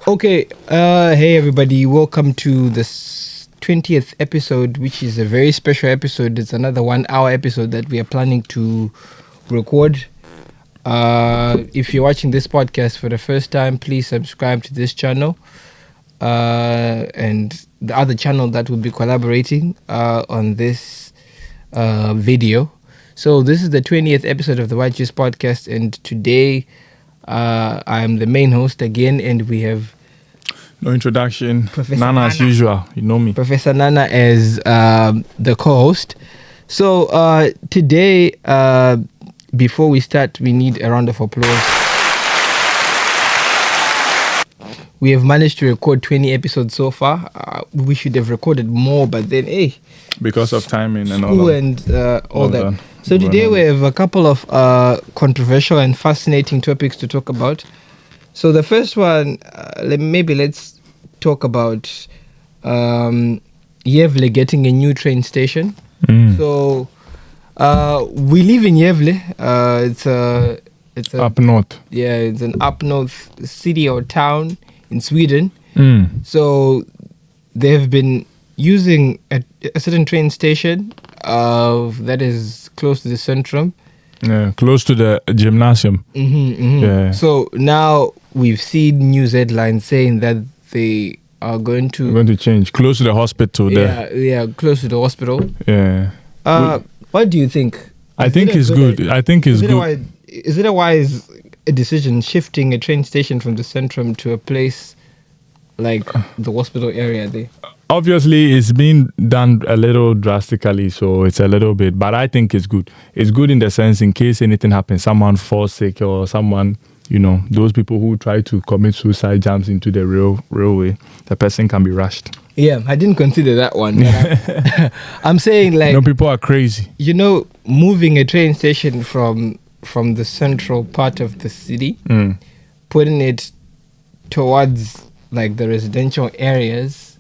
Okay, hey everybody, welcome to this 20th episode, which is a very special episode. It's another 1 hour episode that we are planning to record. If you're watching this podcast for the first time, please subscribe to this channel and the other channel that will be collaborating on this video. So this is the 20th episode of the White Juice podcast, and today I'm the main host again, and we have no introduction. Professor Nana as Nana. usual. You know me. Professor Nana as the co-host. So today, before we start, we need a round of applause. We have managed to record 20 episodes so far. We should have recorded more, but then, hey, Because of timing and all school that. and all that. that. So today Well, we have a couple of controversial and fascinating topics to talk about. So the first one, let's talk about Gävle getting a new train station. So we live in Gävle. It's a Up north. yeah, it's an up north city or town in Sweden. Mm. So they've been using a certain train station that is close to the centrum. Yeah, close to the gymnasium. Yeah. So now we've seen news headlines saying that they are going We're to going to change. Close to the hospital there. close to the hospital. Yeah. What do you think? I think it's good. I think it's good. Is it a wise decision shifting a train station from the centrum to a place like the hospital area there? Obviously, it's been done a little drastically, so it's a little bit, but I think it's good. It's good in the sense, in case anything happens, someone falls sick or someone, those people who try to commit suicide jumps into the railway, the person can be rushed. Yeah, I didn't consider that one. But I'm saying, like, People are crazy. Moving a train station from the central part of the city, putting it towards like the residential areas,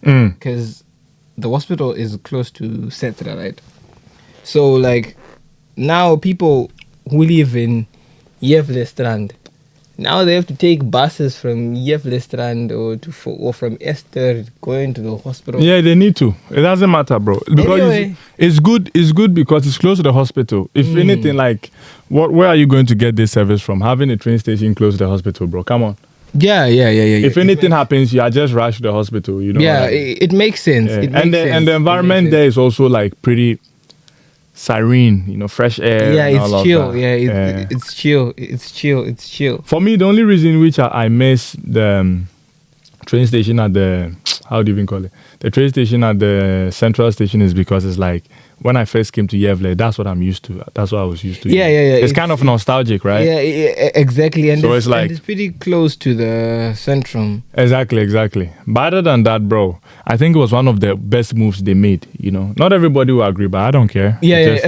because the hospital is close to Setra, right? So like now people who live in Gävle Strand, now they have to take buses from Gävle Strand or from Esther going to the hospital. Yeah, they need to. It doesn't matter, bro. Because Anyway. it's good because it's close to the hospital. If anything, like, where are you going to get this service from? Having a train station close to the hospital, bro. Come on. Yeah. If anything happens, you are just rushed to the hospital. Yeah, it makes sense. Yeah. It makes And sense. the environment there is also like pretty serene. Fresh air. Yeah, and all it's of chill. that. Yeah, it's chill. It's chill. For me, the only reason which I miss the train station at the, how do you even call it? The train station at the central station is because it's like, when I first came to Gävle, that's what I'm used to. That's what I was used to. Yeah. It's kind of nostalgic, right? Yeah, exactly. And So it's, it's like- and it's pretty close to the centrum. Exactly. But other than that, bro, I think it was one of the best moves they made, Not everybody will agree, but I don't care. Yeah.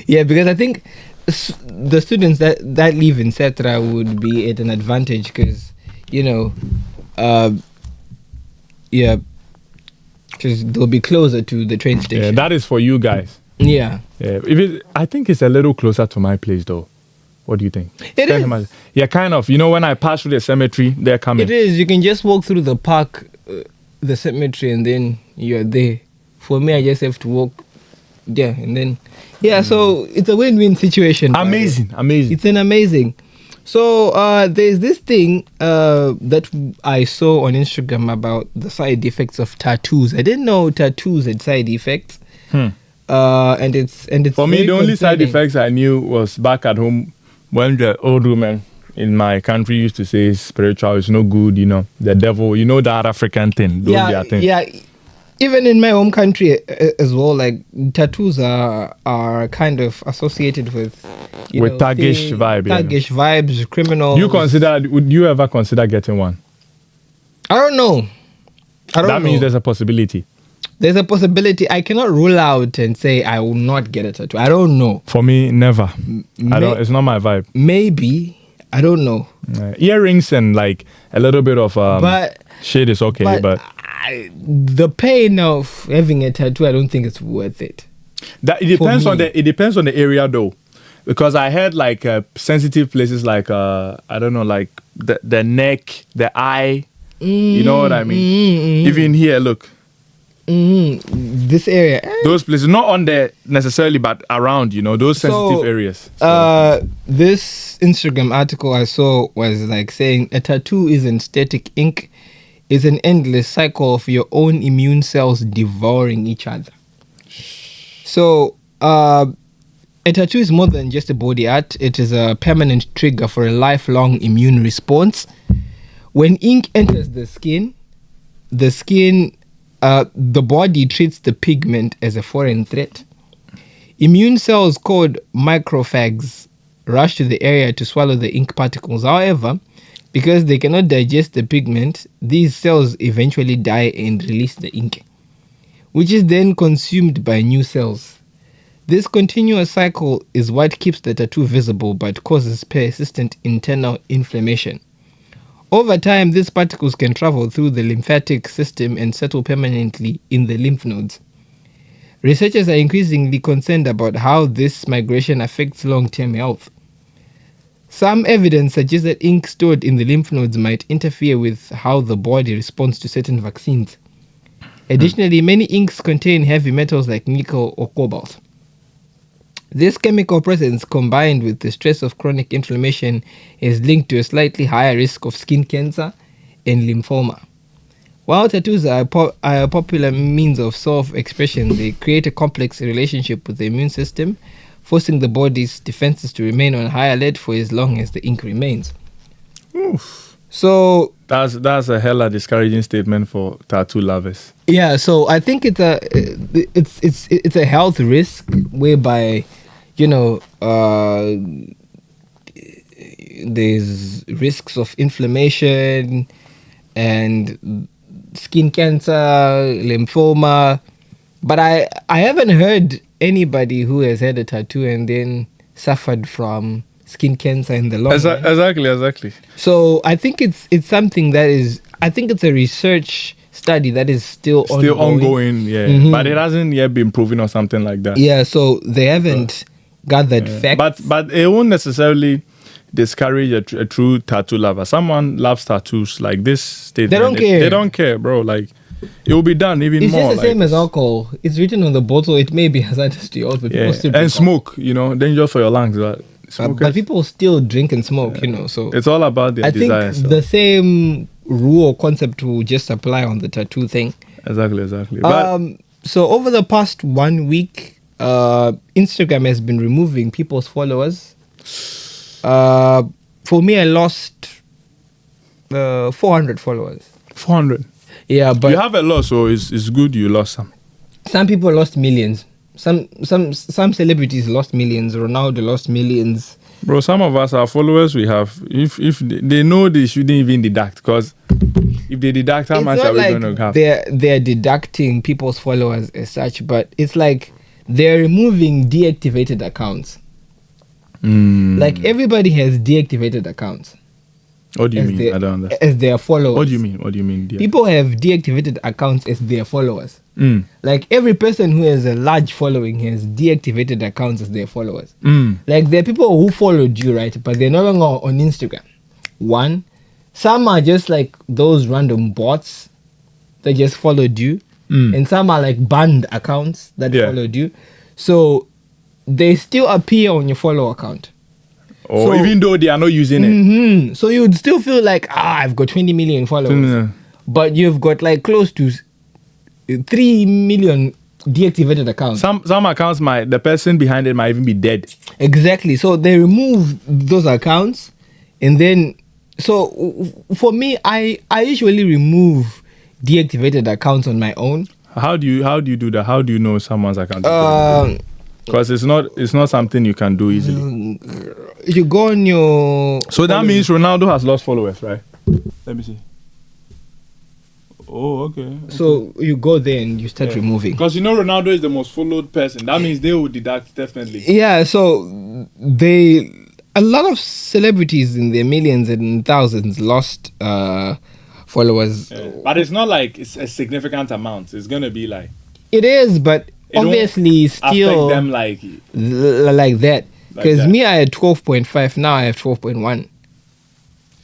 Yeah, because I think the students that live in Setra would be at an advantage because, because they'll be closer to the train Yeah, station. that is for you guys. Yeah. Yeah. I think it's a little closer to my place, though. What do you think? It Can you is. imagine? Yeah, kind of. When I pass through the cemetery, they're coming. It is. You can just walk through the park, the cemetery, and then you're there. For me, I just have to walk there and then. Yeah, so it's a win-win situation. Amazing. It's an amazing. So there's this thing that I saw on Instagram about the side effects of tattoos. I didn't know tattoos had side effects. And it's For me, very the only side concerning. effects I knew was back at home when the old woman in my country used to say spiritual is no good, the devil, that African thing. Those their things. Yeah. Even in my home country as well, like tattoos are kind of associated with thuggish vibe. thuggish vibes, criminals. Would you ever consider getting one? I don't know. That means there's a possibility. There's a possibility. I cannot rule out and say I will not get a tattoo. I don't know. For me, never. It's not my vibe. Maybe. I don't know. Earrings and like a little bit of But shade is okay, but the pain of having a tattoo, I don't think it's worth it. it depends me. it depends on the area though, because I heard like sensitive places like I don't know, like the neck, the eye. You know what I mean? Even here, look. This area. Those places, not on there necessarily, but around, those sensitive areas. So, this Instagram article I saw was like saying a tattoo isn't static ink, it's an endless cycle of your own immune cells devouring each other. So, a tattoo is more than just a body art. It is a permanent trigger for a lifelong immune response. When ink enters the skin, the body treats the pigment as a foreign threat. Immune cells called macrophages rush to the area to swallow the ink particles. However, because they cannot digest the pigment, these cells eventually die and release the ink, which is then consumed by new cells. This continuous cycle is what keeps the tattoo visible but causes persistent internal inflammation. Over time, these particles can travel through the lymphatic system and settle permanently in the lymph nodes. Researchers are increasingly concerned about how this migration affects long-term health. Some evidence suggests that ink stored in the lymph nodes might interfere with how the body responds to certain vaccines. Additionally, many inks contain heavy metals like nickel or cobalt. This chemical presence, combined with the stress of chronic inflammation, is linked to a slightly higher risk of skin cancer and lymphoma. While tattoos are a popular means of self-expression, they create a complex relationship with the immune system, forcing the body's defenses to remain on high alert for as long as the ink remains. Oof. So that's a hella discouraging statement for tattoo lovers. Yeah, so I think it's a health risk whereby, there's risks of inflammation and skin cancer, lymphoma, but I haven't heard anybody who has had a tattoo and then suffered from skin cancer in the long run. Exactly. So I think it's something that is, I think it's a research study that is still ongoing, yeah. Mm-hmm. But it hasn't yet been proven or something like that. Yeah, so they haven't gathered facts. But it won't necessarily discourage a true tattoo lover. Someone loves tattoos like this statement. They don't care. They don't care, bro. Like, it will be done even it's more. It's just the same as alcohol. It's written on the bottle. It may be hazardous to you, but people still drink. And smoke, dangerous for your lungs. But people still drink and smoke, so it's all about their desires. I think the same rule or concept will just apply on the tattoo thing. Exactly. So over the past 1 week, Instagram has been removing people's followers. For me, I lost 400 followers. 400? Yeah, but you have a lot, so it's good you lost some. Some people lost millions. Some celebrities lost millions. Ronaldo lost millions. Bro, some of us, our followers, we have, if they know they shouldn't even deduct, because if they deduct, how much are we going to have? They're deducting people's followers as such, but it's like they're removing deactivated accounts. Like everybody has deactivated accounts. What do you mean? I don't understand. As their followers. What do you mean? People have deactivated accounts as their followers. Like every person who has a large following has deactivated accounts as their followers. Like there are people who followed you, right? But they're no longer on Instagram. One. Some are just like those random bots that just followed you. And some are like banned accounts that followed you. So they still appear on your follow account. Or even though they are not using it. So you would still feel like, I've got 20 million followers. But you've got like close to 3 million deactivated accounts. Some accounts, the person behind it might even be dead. Exactly. So they remove those accounts. And then, so for me, I usually remove deactivated accounts on my own. How do you do that? How do you know someone's account? Because it's not something you can do easily. You go on your... So that means Ronaldo has lost followers, right? Let me see. Oh, okay. So you go there and you start removing. Because Ronaldo is the most followed person. That means they will deduct definitely. Yeah, so a lot of celebrities in their millions and thousands lost followers. Yeah. But it's not like it's a significant amount. It's going to be like... It is, but obviously still... affect them like that. Because me, I had 12.5. Now I have 12.1.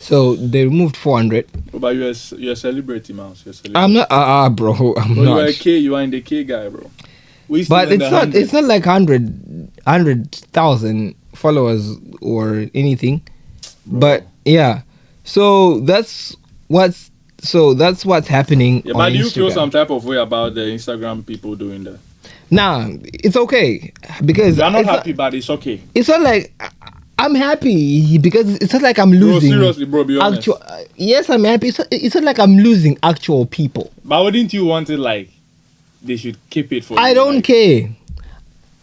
So they removed 400. Oh, but you're a celebrity, Mouse. You're a celebrity. I'm not, bro. I'm Bro, not. you're a K. You are in the K guy, bro. But it's not like 100,000 followers or anything. Bro. But yeah, so that's what's happening. Yeah, on but do you Instagram. feel some type of way about the Instagram people doing that? Nah, it's okay because You are not happy, but it's okay. It's not like I'm happy because it's not like I'm Bro, losing. seriously, bro, be honest. Yes, I'm happy. It's not like I'm losing actual people. But wouldn't you want it like they should keep it for you? I don't care.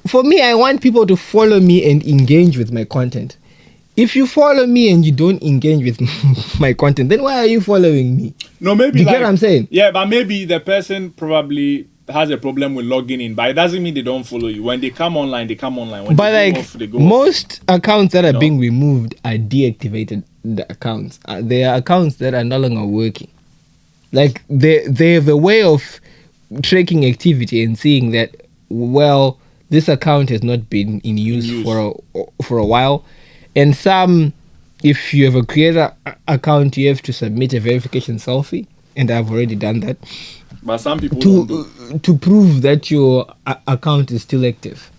For me, I want people to follow me and engage with my content. If you follow me and you don't engage with my content, then why are you following me? No, maybe Do you get what I'm saying? Yeah, but maybe the person probably has a problem with logging in, but it doesn't mean they don't follow you. When they come online, they come online. When But they like go off, they go most accounts that are No. being removed are deactivated the accounts. They are accounts that are no longer working. Like they have a way of tracking activity and seeing that, well, this account has not been in use for a while. And some, if you have a creator account, you have to submit a verification selfie, and I've already done that. But some people don't do. To prove that your account is still active.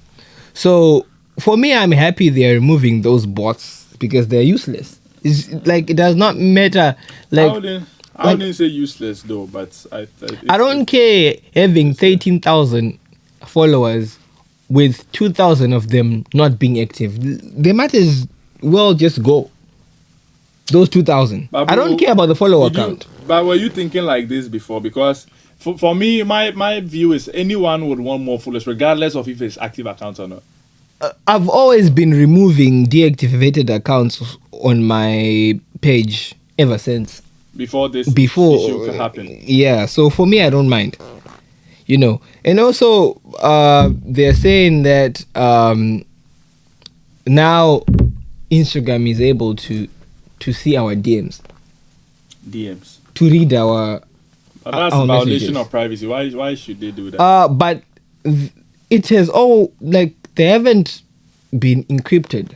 So for me, I'm happy they're removing those bots because they're useless. It's like it does not matter. Like I wouldn't say useless though, but I don't care having 13,000 followers with 2,000 of them not being active. They might as well just go. Those 2,000. But I don't care about the follower Did you- count. But were you thinking like this before? Because for me, my view is anyone would want more followers, regardless of if it's active account or not. I've always been removing deactivated accounts on my page ever since. Before this Before issue happened. Yeah, so for me, I don't mind. You know, and also they're saying that now Instagram is able to see our DMs, to read our. But that's our a violation messages. of privacy. Why should they do that? But it has all like they haven't been encrypted,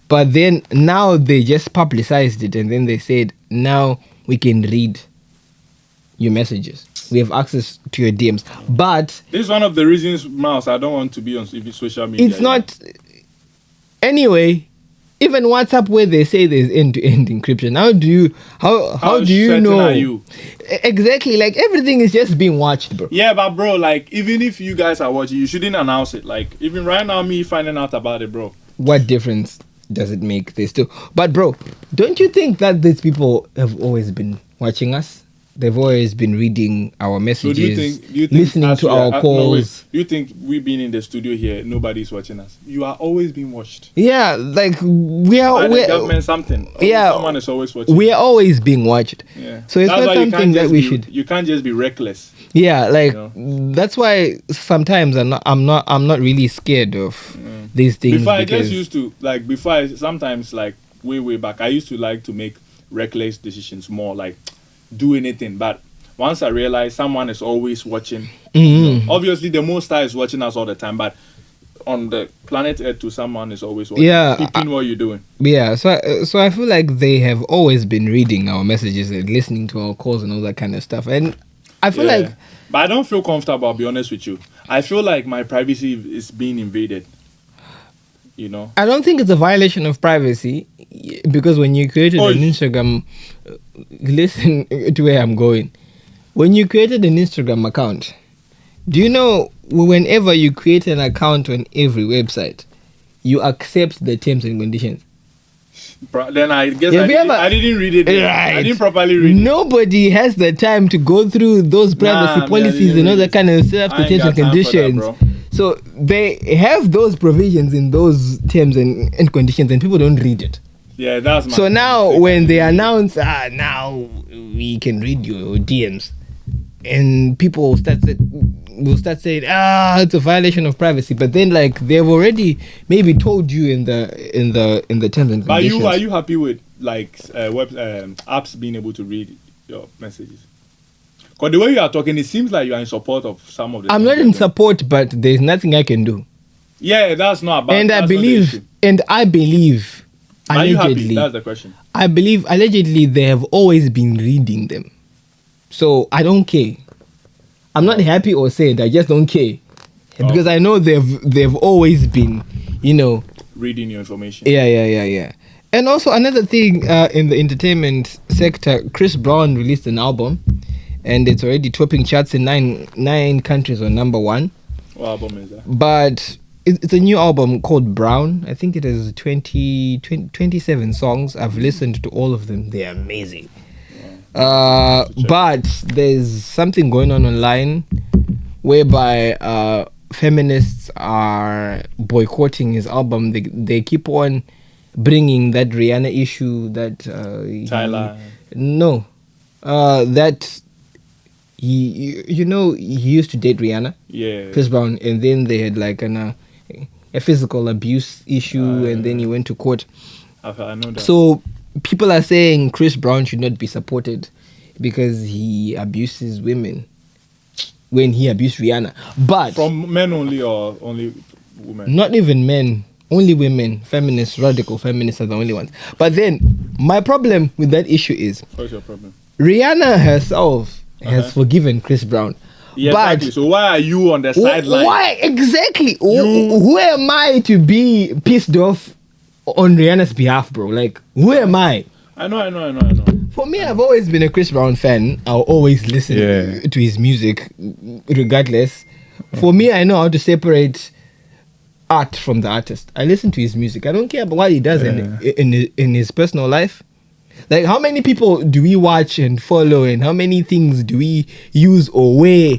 but then now they just publicized it and then they said now we can read your messages. We have access to your DMs, but This is one of the reasons, Mouse, I don't want to be on social media. it's not. Anyway, even WhatsApp where they say there's end-to-end encryption. How do you certain know? are you? Exactly, like everything is just being watched, bro. Yeah, but bro, like even if you guys are watching, you shouldn't announce it. Like even right now, me finding out about it, bro. What difference does it make? They still, but bro, don't you think that these people have always been watching us? They've always been reading our messages, So do you think listening as to we are- our no, wait. calls. Do you think we being in the studio here, nobody's watching us? You are always being watched. Yeah, like By the government, something. Yeah, Someone is always watching. we are always being watched. Yeah. So it's That's not why you something can't that just we be- should. You can't just be reckless. Yeah, like You that's why sometimes I'm not really scared of these things. Before I because just used to like sometimes like way back I used to like to make reckless decisions more, like do anything, but once I realized someone is always watching, obviously the Most High is watching us all the time, but on the planet Earth too, someone is always watching, peeping what you're doing. Yeah, so I feel like they have always been reading our messages and listening to our calls and all that kind of stuff, and I feel like. But I don't feel comfortable, I'll be honest with you. I feel like my privacy is being invaded. You know? I don't think it's a violation of privacy because when you created an Instagram, listen to where I'm going. When you created an Instagram account, do you know whenever you create an account on every website, you accept the terms and conditions? Then I guess Have you ever- I didn't read it. Right. I didn't properly read it. Nobody has the time to go through those privacy policies and all that kind of stuff, I ain't terms and got time for that, conditions. bro. So they have those provisions in those terms and conditions, and people don't read it. Yeah, that's my So now mistake. when they announce, now we can read your DMs, and people will start saying, it's a violation of privacy. But then like they've already maybe told you in the terms and But conditions. are you happy with like apps being able to read your messages? Because the way you are talking, it seems like you are in support of some of the. I'm things not you're in doing. support, but there's nothing I can do. Yeah, that's not about. And I that's not the believe, issue. I believe Are you happy? allegedly, That's the question. I believe allegedly they have always been reading them. So I don't care. I'm not happy or sad. I just don't care because I know they've always been, Reading your information. Yeah. And also another thing in the entertainment sector, Chris Brown released an album, and it's already topping charts in nine countries on number one. What album is that? But it's a new album called Brown. I think it has 27 songs. I've listened to all of them. They're amazing. But there's something going on online whereby feminists are boycotting his album. They keep on bringing that Rihanna issue that Tyler. That he used to date Rihanna, Chris Brown, and then they had like a physical abuse issue, and then he went to court. I know that. So people are saying Chris Brown should not be supported because he abuses women when he abused Rihanna. But from men only or only women? Not even men, only women. Feminists, radical feminists are the only ones. But then my problem with that issue is, what's your problem? Rihanna herself has forgiven Chris Brown. Yeah, but exactly. So why are you on the sideline? Why exactly? Who am I to be pissed off on Rihanna's behalf, bro? Like, who am I? I know. For me, I've always been a Chris Brown fan. I'll always listen to his music, regardless. For me, I know how to separate art from the artist. I listen to his music. I don't care about what he does in his personal life. Like, how many people do we watch and follow, and how many things do we use or wear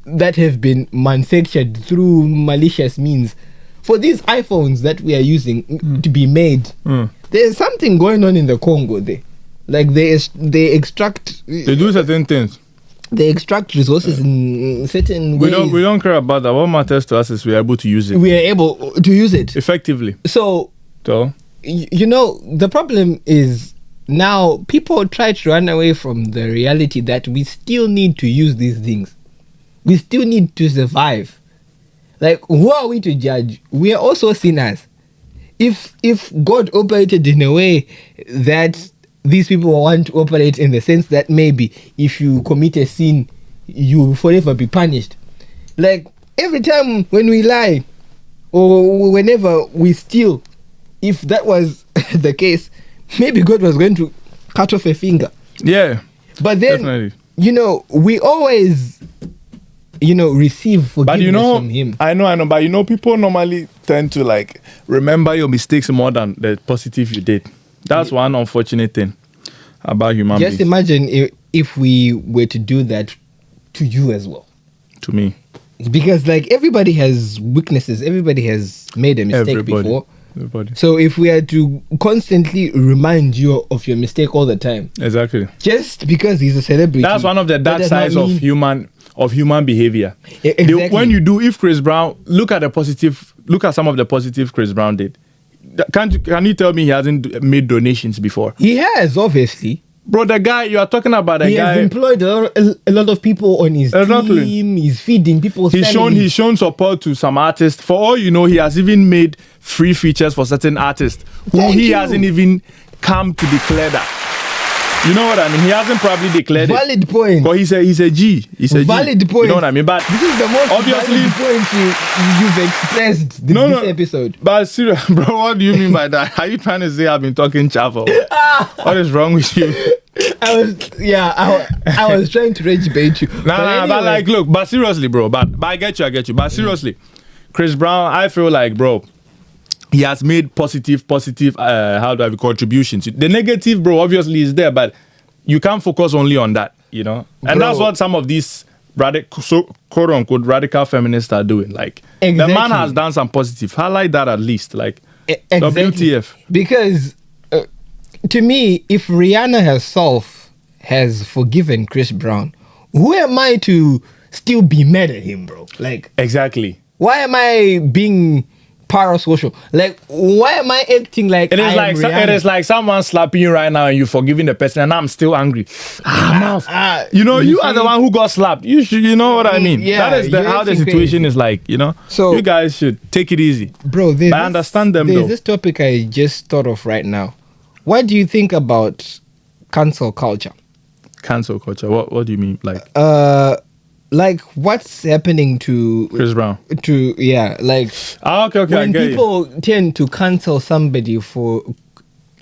that have been manufactured through malicious means? For these iPhones that we are using to be made, there's something going on in the Congo there. Like they extract. They do certain things. They extract resources in certain ways. We don't care about that. What matters to us is we are able to use it. We are able to use it effectively. So the problem is now people try to run away from the reality that we still need to use these things. We still need to survive. Like, who are we to judge? We are also sinners. If God operated in a way that these people want to operate, in the sense that maybe if you commit a sin, you will forever be punished. Like, every time when we lie or whenever we steal, if that was the case, maybe God was going to cut off a finger. Yeah. But then, definitely. We always... receive forgiveness from him. I know, but people normally tend to like remember your mistakes more than the positive you did. That's one unfortunate thing about human beings. Just imagine if we were to do that to you as well. To me. Because like everybody has weaknesses, everybody has made a mistake before. Everybody. So if we are to constantly remind you of your mistake all the time. Exactly. Just because he's a celebrity. That's one of the dark sides of human behavior. Exactly. If Chris Brown, look at some of the positive Chris Brown did. Can you tell me he hasn't made donations before? He has, obviously. Bro, the guy you are talking about, he has employed a lot of people on his team. He's feeding people. He's shown support to some artists. For all you know, he has even made free features for certain artists who hasn't even come to declare that. You know what I mean? He hasn't probably declared valid point. But he's a G. He's a valid G. point. You know what I mean? But this is the most obviously valid point you've expressed this episode. But serious, bro, what do you mean by that? Are you trying to say I've been talking chaffle? What is wrong with you? I was trying to rage bait you. But like, look, but seriously, bro, but I get you. But seriously, Chris Brown, I feel like, bro, he has made positive contributions. The negative, bro, obviously is there, but you can't focus only on that, And that's what some of these quote unquote radical feminists are doing. Like, the man has done some positive. Highlight that at least. Like, WTF. Because to me, if Rihanna herself has forgiven Chris Brown, who am I to still be mad at him, bro? Like, exactly. Why am I being parasocial. Like, why am I acting like It is I like am Rihanna? it is like someone slapping you right now and you forgiving the person, and I'm still angry. Mouse. You are the one who got slapped. You know what I mean? Yeah, that is how the you're situation crazy. is like. So you guys should take it easy. Bro, I understand them there's though. this topic I just thought of right now. What do you think about cancel culture? Cancel culture. What do you mean? Like what's happening to Chris Brown? Okay. Okay. When I get people tend to cancel somebody for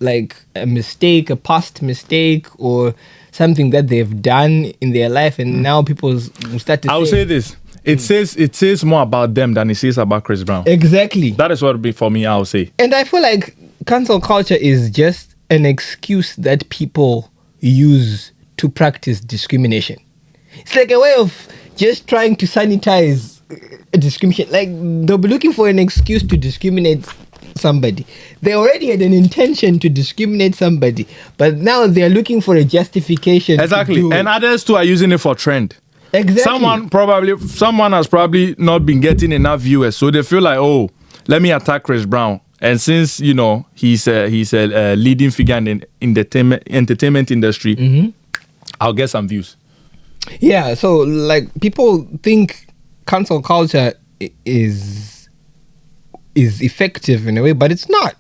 like a mistake, a past mistake, or something that they've done in their life, and now people start to I will say this. It says more about them than it says about Chris Brown. Exactly. That is what it'll be for me, I will say. And I feel like cancel culture is just an excuse that people use to practice discrimination. It's like a way of just trying to sanitize discrimination. Like, they'll be looking for an excuse to discriminate somebody. They already had an intention to discriminate somebody, but now they're looking for a justification. Exactly. And others too are using it for trend. Exactly. Someone has probably not been getting enough viewers, so they feel like, oh, let me attack Chris Brown. And since he's a leading figure in the entertainment industry, I'll get some views. Yeah, so like people think cancel culture is effective in a way, but it's not.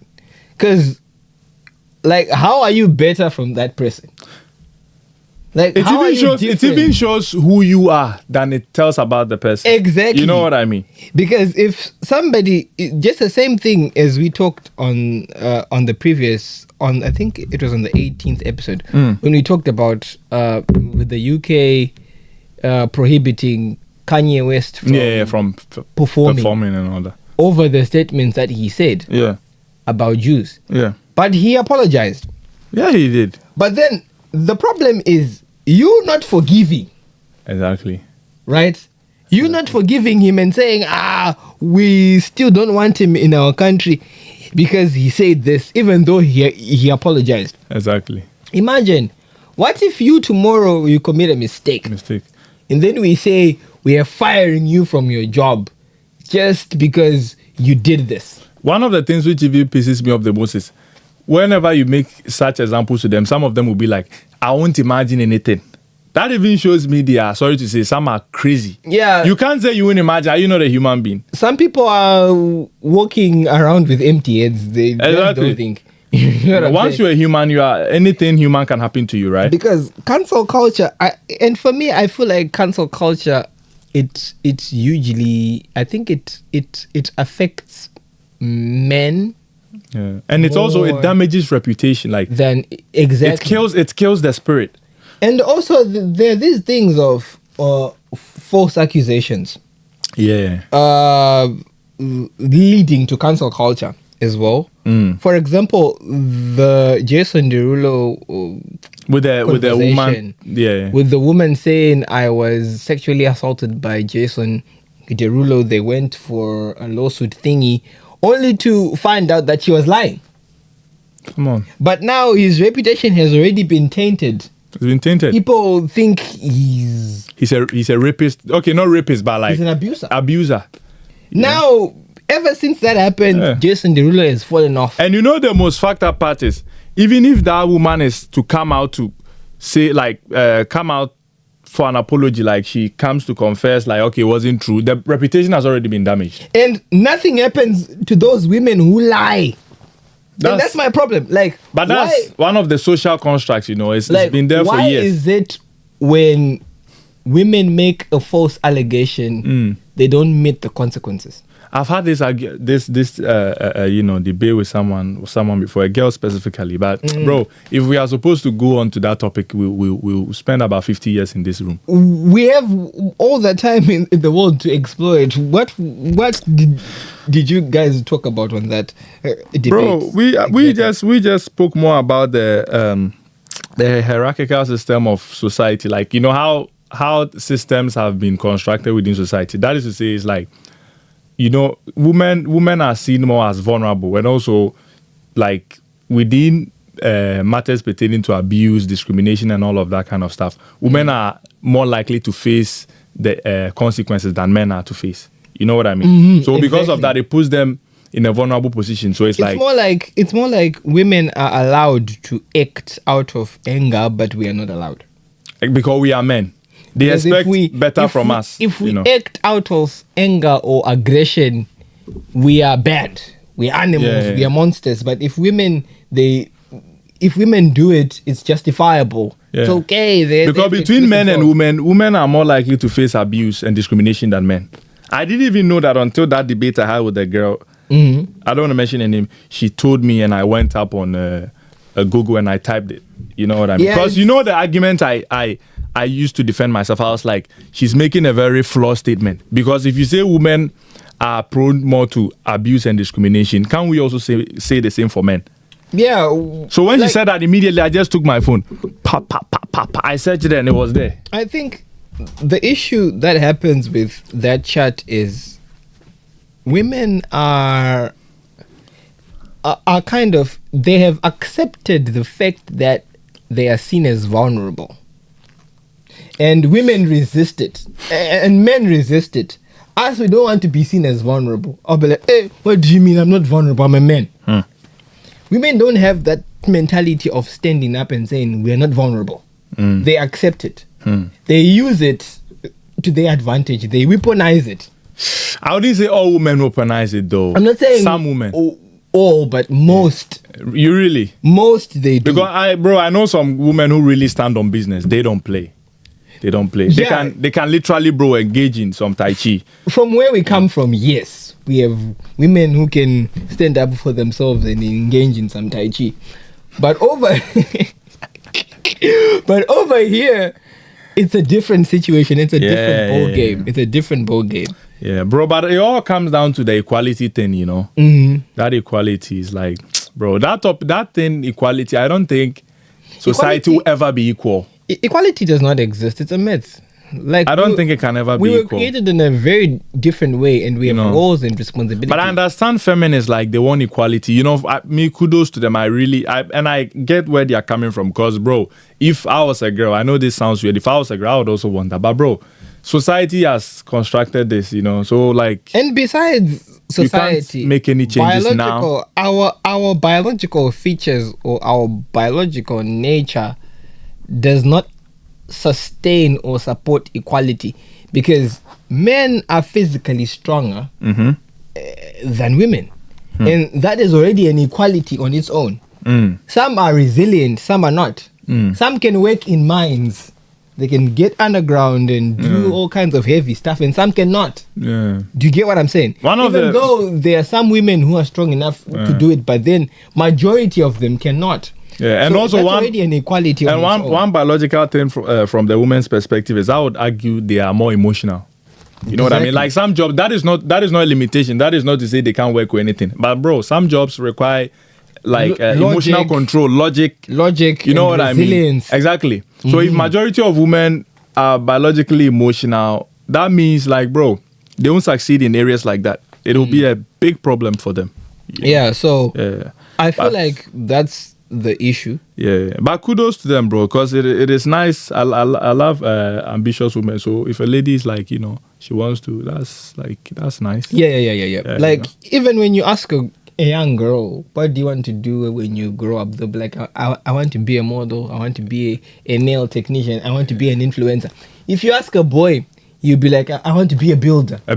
Because like, how are you better from that person? Like, it even shows who you are than it tells about the person. Exactly. You know what I mean? Because if somebody, just the same thing as we talked on the previous, I think it was on the 18th episode, when we talked about with the UK prohibiting Kanye West from performing and all that over the statements that he said about Jews. Yeah. But he apologized. Yeah, he did. But then the problem is you not forgiving. Exactly. Right? You not forgiving him and saying, we still don't want him in our country because he said this, even though he apologized. Exactly. Imagine, what if tomorrow you commit a mistake? And then we say, we are firing you from your job just because you did this. One of the things which even pisses me off the most is whenever you make such examples to them, some of them will be like, I won't imagine anything. That even shows me sorry to say, some are crazy. Yeah. You can't say you won't imagine. Are you not a human being? Some people are walking around with empty heads. They just don't think. Once you're a human, anything human can happen to you, right? Because cancel culture, and for me, I feel like cancel culture, it's usually, I think it affects men. Yeah. And it damages reputation. Like, then exactly. It kills the spirit. And also there are these things of false accusations. Yeah. Leading to cancel culture as well. For example, the Jason Derulo with the woman, with the woman saying I was sexually assaulted by Jason Derulo. They went for a lawsuit thingy, only to find out that she was lying. Come on. But now his reputation has already been tainted. It's been tainted. People think he's a rapist. Okay, not rapist, but like he's an abuser. Now, ever since that happened, Jason Derulo has fallen off. And the most fucked up part is, even if that woman is to come out to say, like, come out for an apology, like she comes to confess, like, okay, it wasn't true, the reputation has already been damaged. And nothing happens to those women who lie. And that's my problem. But that's one of the social constructs, it's been there for years. Why is it when women make a false allegation, they don't meet the consequences? I've had this debate with someone before, a girl specifically. But bro, if we are supposed to go on to that topic, we'll spend about 50 years in this room. We have all the time in the world to explore it. What did you guys talk about on that debate? Bro, we just spoke more about the hierarchical system of society, like how systems have been constructed within society. That is to say, it's like, women are seen more as vulnerable, and also like within matters pertaining to abuse, discrimination, and all of that kind of stuff, women are more likely to face the consequences than men are to face. You know what I mean? So because of that, it puts them in a vulnerable position. So it's like more like women are allowed to act out of anger, but we are not allowed. Because we are men. They Because expect better from us. If we act out of anger or aggression, we are bad. We are animals. We are monsters. But if women do it, it's justifiable. Yeah. It's okay. Because between men and women are more likely to face abuse and discrimination than men. I didn't even know that until that debate I had with a girl. Mm-hmm. I don't want to mention her name. She told me, and I went up on Google and I typed it. You know what I mean? Because you know the argument I used to defend myself. I was like, she's making a very flawed statement. Because if you say women are prone more to abuse and discrimination, can we also say the same for men? Yeah. So when she said that, immediately I just took my phone. I searched it and it was there. I think the issue that happens with that chat is women are kind of, they have accepted the fact that they are seen as vulnerable. And women resist it. And men resist it. As we don't want to be seen as vulnerable. I'll be like, hey, what do you mean I'm not vulnerable? I'm a man. Women don't have that mentality of standing up and saying we are not vulnerable. They accept it. They use it to their advantage. They weaponize it. I wouldn't say all women weaponize it though. I'm not saying some women. All, but most. You really? Most they do. Because I know some women who really stand on business. They don't play. They don't play. Yeah. They can literally, engage in some Tai Chi. From where we come from, yes. We have women who can stand up for themselves and engage in some Tai Chi. But over here, it's a different situation. It's a different ball game. It's a different ball game. Yeah, bro, but it all comes down to the equality thing, you know? Mm-hmm. That equality is like, bro, that thing, equality, I don't think society will ever be equal. Equality does not exist. It's a myth. Like I don't think it can ever be equal. We were created in a very different way and we have roles and responsibilities. But I understand feminists, like, they want equality. You know, me, kudos to them. And I get where they are coming from. Because, bro, if I was a girl, I know this sounds weird. If I was a girl, I would also want that. But, bro, society has constructed this, you know. So, like... And besides society... You can't make any changes now. Our biological features or our biological nature does not sustain or support equality because men are physically stronger than women. And that is already an equality on its own. Some are resilient, some are not. Some can work in mines. They can get underground and do all kinds of heavy stuff, and some cannot. Do you get what I'm saying? Even though there are some women who are strong enough to do it, but then majority of them cannot. Yeah, and so also that's already an equality. And one biological thing from the woman's perspective is, I would argue they are more emotional. You know what I mean? Like some jobs, that is not a limitation. That is not to say they can't work or anything. But bro, some jobs require like emotional control, logic. You know what resilience. I mean? Exactly. So if majority of women are biologically emotional, that means like, bro, they won't succeed in areas like that. It will be a big problem for them. Yeah. So I feel like that's the issue. Yeah, but kudos to them, bro, because it is nice. I love ambitious women. So if a lady is like, you know, she wants to, that's nice. Yeah. Like even when you ask a young girl, what do you want to do when you grow up? They'll be like, I want to be a model. I want to be a nail technician. I want to be an influencer. If you ask a boy, you'll be like, I want to be a builder. I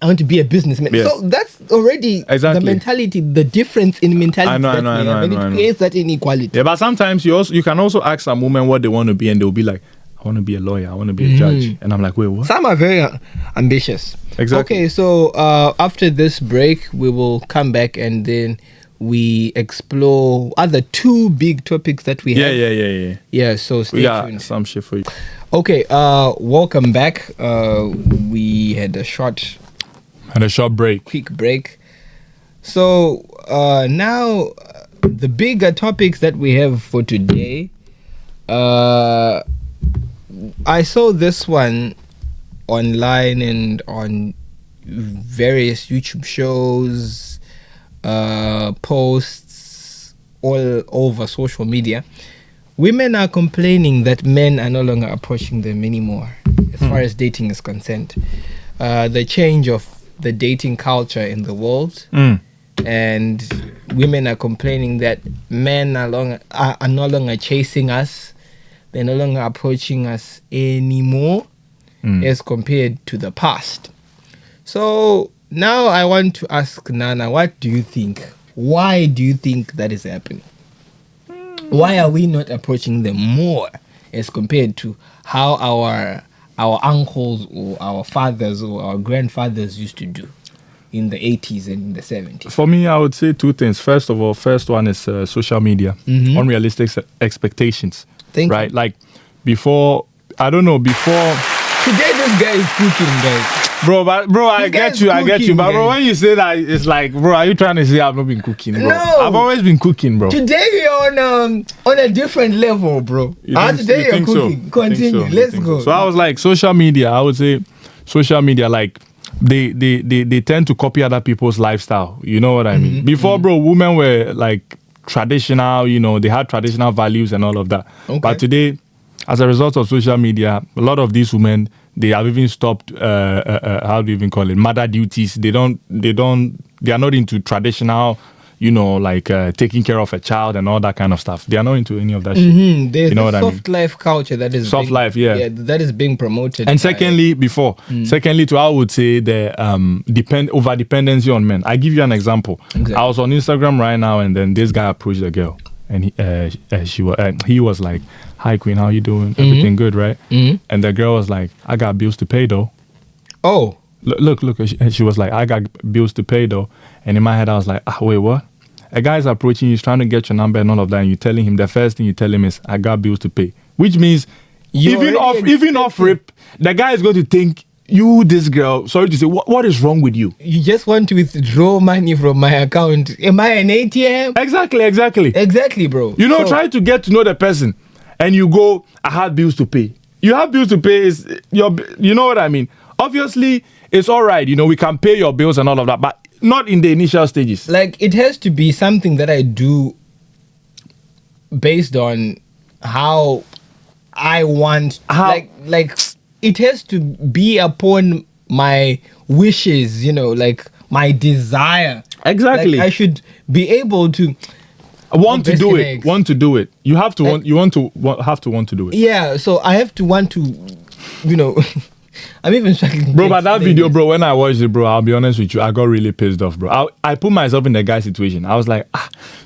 want to be a businessman. Yeah. So that's already the mentality, the difference in mentality. I know. And it creates that inequality. Yeah, but sometimes you can also ask some women what they want to be, and they'll be like, I want to be a lawyer. I want to be a judge. And I'm like, wait, what? Some are very ambitious. Exactly. Okay, so after this break, we will come back and then we explore other two big topics that we have. Yeah, so stay tuned. Yeah, some shit for you. Okay, welcome back. We had a short break. Quick break. So now the bigger topics that we have for today. I saw this one online and on various YouTube shows, posts all over social media. Women are complaining that men are no longer approaching them anymore as far as dating is concerned. The change of the dating culture in the world and women are complaining that men are no longer chasing us. They're no longer approaching us anymore as compared to the past. So now I want to ask Nana, what do you think? Why do you think that is happening? Why are we not approaching them more as compared to how our uncles or our fathers or our grandfathers used to do in the 80s and in the 70s? For me, I would say two things. First of all, first one is social media, unrealistic expectations. Right? Like before, I don't know, before... Today this guy is cooking, guys. Bro, I get you. But bro, when you say that, it's like, bro, are you trying to say I've not been cooking, bro? No. I've always been cooking, bro. Today you're on a different level, bro. Today you're cooking. So? Continue. Let's go. So I was like, social media, I would say social media, like, they tend to copy other people's lifestyle. You know what I mean? Before, bro, women were like traditional, you know, they had traditional values and all of that. Okay. But today, as a result of social media, a lot of these women, they have even stopped, how do you even call it, mother duties. They are not into traditional, you know, like taking care of a child and all that kind of stuff. They are not into any of that shit. There's you know the soft life culture that is that is being promoted. And secondly, too, I would say the over dependency on men. I give you an example. Exactly. I was on Instagram right now, and then this guy approached a girl, and he was like, "Hi Queen, how you doing? Everything good, right?" And the girl was like, "I got bills to pay though." Oh, look! And she was like, "I got bills to pay though." And in my head, I was like, "Wait, what?" A guy's approaching you, he's trying to get your number and all of that, and you're telling him, the first thing you tell him is, "I got bills to pay," which means even off rip, the guy is going to think, you, this girl, sorry to say, what is wrong with you? You just want to withdraw money from my account. Am I an ATM? Exactly, bro. You know, try to get to know the person. And you go, I had bills to pay. You have bills to pay, you know what I mean? Obviously, it's all right, you know, we can pay your bills and all of that, but not in the initial stages. Like, it has to be something that I do based on how I want, like it has to be upon my wishes, you know, like my desire. Exactly. Like, I should be able to... want to do it. You have to want to do it. Yeah, so I have to want to, you know. I'm even struggling. Bro, but that video, bro, when I watched it, bro, I'll be honest with you, I got really pissed off, bro. I put myself in the guy's situation. I was like,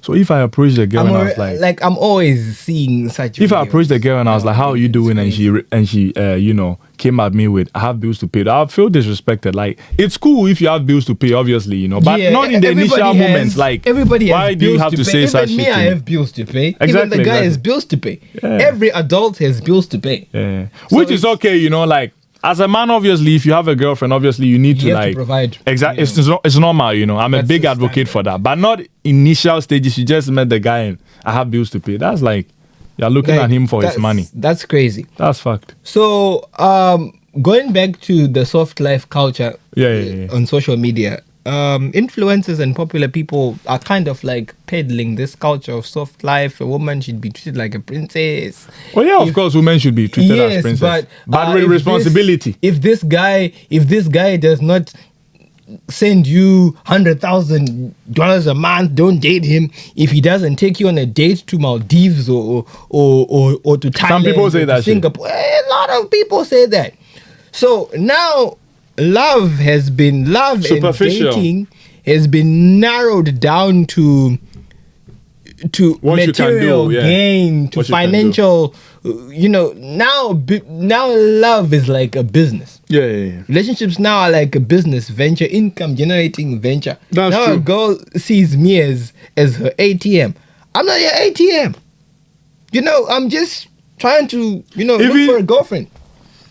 so if I approach the girl and I was like, I'm always seeing such. If I approached the girl and I was like, how are you doing? And she you know, came at me with, I have bills to pay. I feel disrespected. Like, it's cool if you have bills to pay, obviously, you know, but not in the initial moments. Like, everybody has why do you have to say such shit? Even me, I have bills to pay. Exactly. Even the guy has bills to pay. Yeah. Every adult has bills to pay. Yeah. So which is okay, you know, like, as a man, obviously, if you have a girlfriend, obviously you need to like provide. Exactly, it's normal, you know. I'm a big advocate for that, but not initial stages. You just met the guy and I have bills to pay. That's like you're looking at him for his money. That's crazy. That's fact. So, going back to the soft life culture, on social media, influencers and popular people are kind of like peddling this culture of soft life. A woman should be treated like a princess. Well, yeah, of course, women should be treated as princess, but with responsibility. If this guy does not send you $100,000 a month, don't date him. If he doesn't take you on a date to Maldives or to Thailand, some people say that Singapore. A lot of people say that. So now love and dating has been narrowed down to what material gain, to financial, you know. Now love is like a business. Yeah. Relationships now are like a business venture, income generating venture. That's now true. A girl sees me as her ATM. I'm not your ATM. You know, I'm just trying to, you know, look for a girlfriend.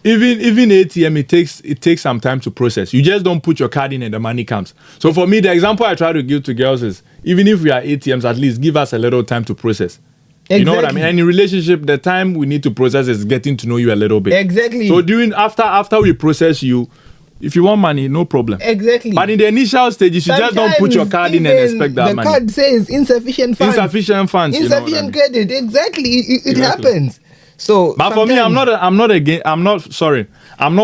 Even ATM, it takes some time to process. You just don't put your card in and the money comes. So for me, the example I try to give to girls is, even if we are ATMs, at least give us a little time to process. Exactly. You know what I mean? And in relationship, the time we need to process is getting to know you a little bit. Exactly. So after we process you, if you want money, no problem. Exactly. But in the initial stages, you just don't put your card in and expect that money. The card says insufficient funds. Insufficient credit. Exactly. It happens. So, but for me, I'm not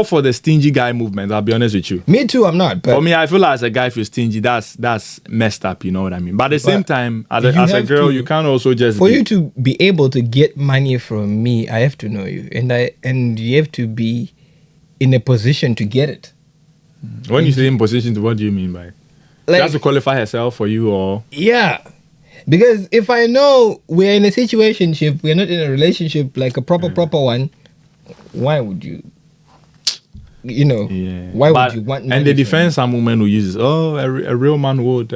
for the stingy guy movement. I'll be honest with you. Me too, I'm not. But for me, I feel like as a guy, if you're stingy, that's messed up. You know what I mean? But at the same time, as a girl, you can't also just you to be able to get money from me, I have to know you, and you have to be in a position to get it. When you say in position, to what do you mean by? Like, she has to qualify herself for you, or yeah. Because if I know we're in a situationship, we're not in a relationship like a proper one, why would you? You know, why would you want? And they defend some women who uses, a real man would.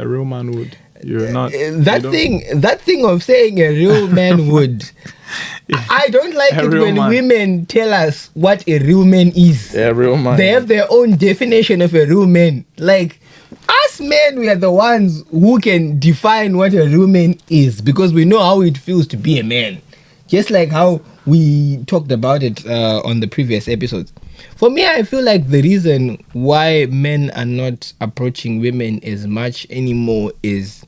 You're not. That thing of saying a real man would. I don't like it when women tell us what a real man is. A real man. They have their own definition of a real man. Like, us men, we are the ones who can define what a real man is because we know how it feels to be a man. Just like how we talked about it on the previous episodes. For me, I feel like the reason why men are not approaching women as much anymore is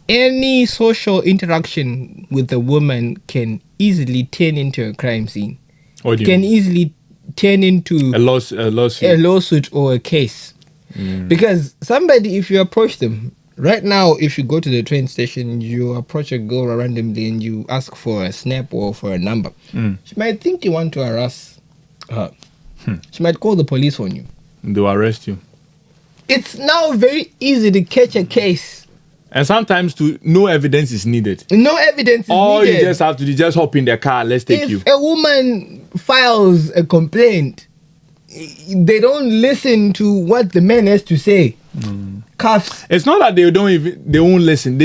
any social interaction with a woman can easily turn into a crime scene. Can easily turn into a lawsuit or a case. Because somebody, if you approach them, right now, if you go to the train station, you approach a girl randomly and you ask for a snap or for a number. She might think you want to harass her. She might call the police on you. They'll arrest you. It's now very easy to catch a case. And sometimes no evidence is needed. No evidence is needed. All you just have to do, just hop in the car, let's take you. If a woman files a complaint, they don't listen to what the man has to say. Cuffs. It's not that they won't listen.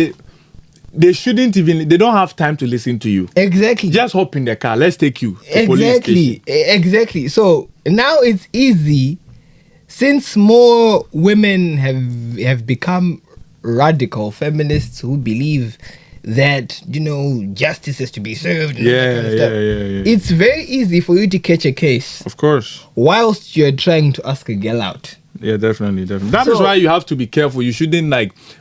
They shouldn't even, they don't have time to listen to you. Exactly. Just hop in the car, let's take you to police station. Exactly. So now it's easy, since more women have become radical feminists who believe that, justice is to be served. And that kind of stuff. It's very easy for you to catch a case. Of course. Whilst you're trying to ask a girl out. Yeah, definitely. That is why you have to be careful. You shouldn't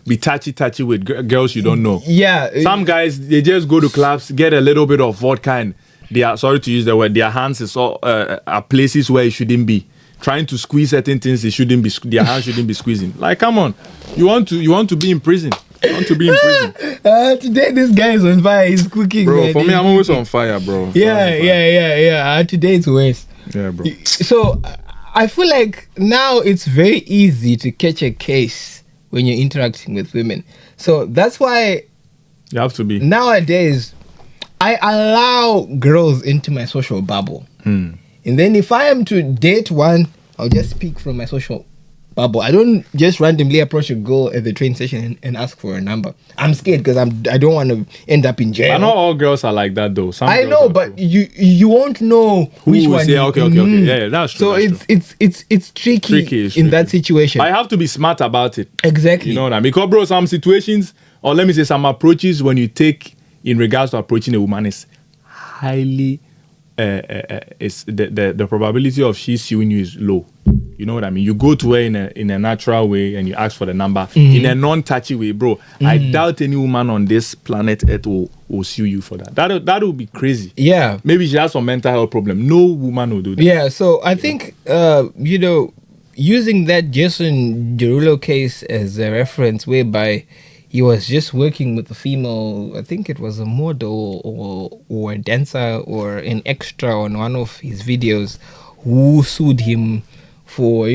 be touchy with girls you don't know. Yeah. Some guys, they just go to clubs, get a little bit of vodka, and they are, sorry to use the word, their hands are places where it shouldn't be. Trying to squeeze certain things, their hands shouldn't be squeezing. Like, come on, you want to be in prison. You want to be in prison. Today this guy is on fire. He's cooking, bro. Man. For me, I'm always on fire, bro. Yeah. Today it's worse. Yeah, bro. So I feel like now it's very easy to catch a case when you're interacting with women. So that's why you have to be. Nowadays, I allow girls into my social bubble. And then if I am to date one, I'll just speak from my social bubble. I don't just randomly approach a girl at the train station and ask for a number. I'm scared because I don't want to end up in jail. I know all girls are like that though. I know, but you won't know which one. Yeah, okay. Yeah, that's true. So it's tricky in that situation. I have to be smart about it. Exactly. You know what I mean? Because bro, some situations, or let me say some approaches when you take in regards to approaching a woman is highly it's the probability of she suing you is low. You know what I mean? You go to her in a natural way and you ask for the number in a non-touchy way, bro. I doubt any woman on this planet Earth will sue you for that. That would be crazy. Yeah. Maybe she has some mental health problem. No woman will do that. Yeah. So I think using that Jason Derulo case as a reference, whereby he was just working with a female, I think it was a model or a dancer or an extra on one of his videos, who sued him for,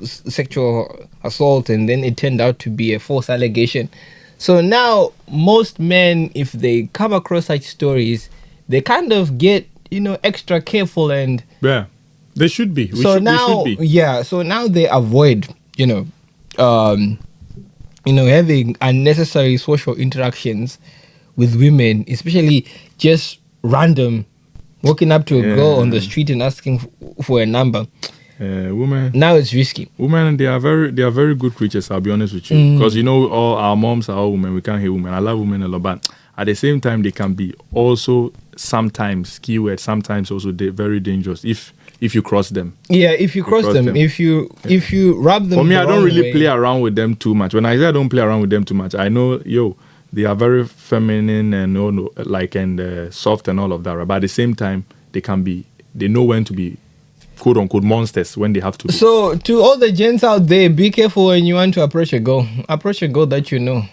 sexual assault, and then it turned out to be a false allegation. So now most men, if they come across such stories, they kind of get, extra careful, and yeah, they should be. So now they avoid, having unnecessary social interactions with women, especially just random walking up to a girl on the street and asking for a number. Women. Now it's risky. Women, they are very good creatures. I'll be honest with you, because all our moms are all women. We can't hate women. I love women a lot, but at the same time, they can be also sometimes keyword. Sometimes also very dangerous if you cross them. Yeah, if you cross them. If you rub them. For me, I don't really play around with them too much. When I say I don't play around with them too much, I know, they are very feminine and soft and all of that, right? But at the same time, they know when to be quote unquote monsters when they have to be. So to all the gents out there, be careful when you want to approach a girl. Approach a girl that you know,